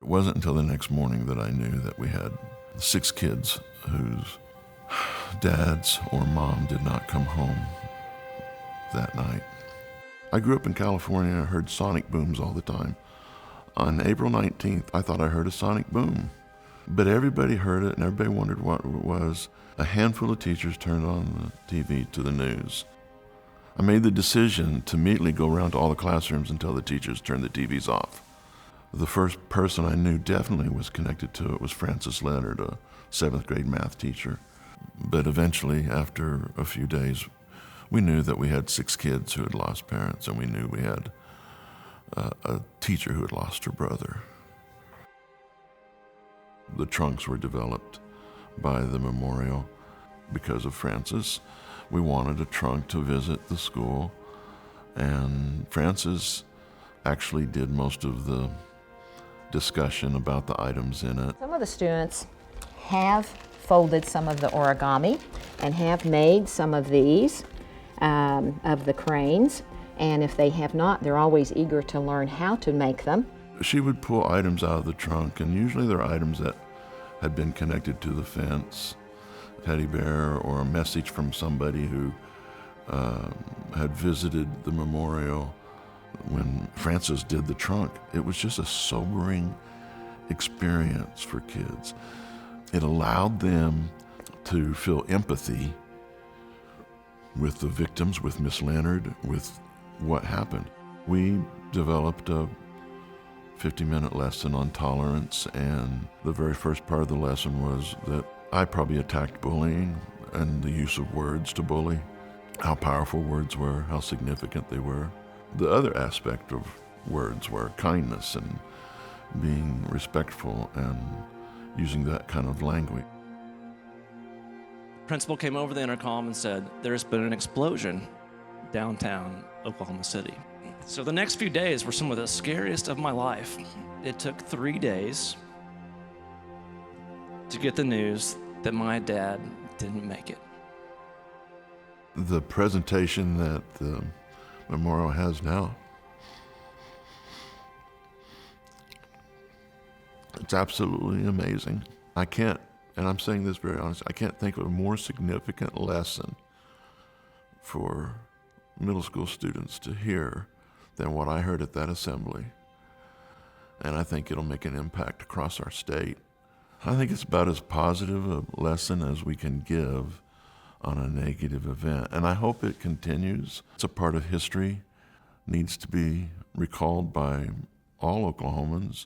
It wasn't until the next morning that I knew that we had 6 kids whose dads or mom did not come home that night. I grew up in California. I heard sonic booms all the time. On April 19th, I thought I heard a sonic boom. But everybody heard it and everybody wondered what it was. A handful of teachers turned on the TV to the news. I made the decision to immediately go around to all the classrooms and tell the teachers to turn the TVs off. The first person I knew definitely was connected to it was Francis Leonard, a 7th grade math teacher. But eventually, after a few days, we knew that we had 6 kids who had lost parents, and we knew we had a teacher who had lost her brother. The trunks were developed by the memorial because of Francis. We wanted a trunk to visit the school, and Francis actually did most of the discussion about the items in it. Some of the students have folded some of the origami and have made some of these, of the cranes, and if they have not, they're always eager to learn how to make them. She would pull items out of the trunk, and usually they're items that had been connected to the fence, a teddy bear or a message from somebody who had visited the memorial. When Francis did the trunk, it was just a sobering experience for kids. It allowed them to feel empathy with the victims, with Miss Leonard, with what happened. We developed a 50-minute lesson on tolerance, and the very first part of the lesson was that I probably attacked bullying and the use of words to bully, how powerful words were, how significant they were. The other aspect of words were kindness and being respectful and using that kind of language. Principal came over the intercom and said, "There's been an explosion downtown Oklahoma City." So the next few days were some of the scariest of my life. It took 3 days to get the news that my dad didn't make it. The presentation that the memorial has now, it's absolutely amazing. I can't, and I'm saying this very honestly, I can't think of a more significant lesson for middle school students to hear than what I heard at that assembly. And I think it'll make an impact across our state. I think it's about as positive a lesson as we can give on a negative event. And I hope it continues. It's a part of history, needs to be recalled by all Oklahomans.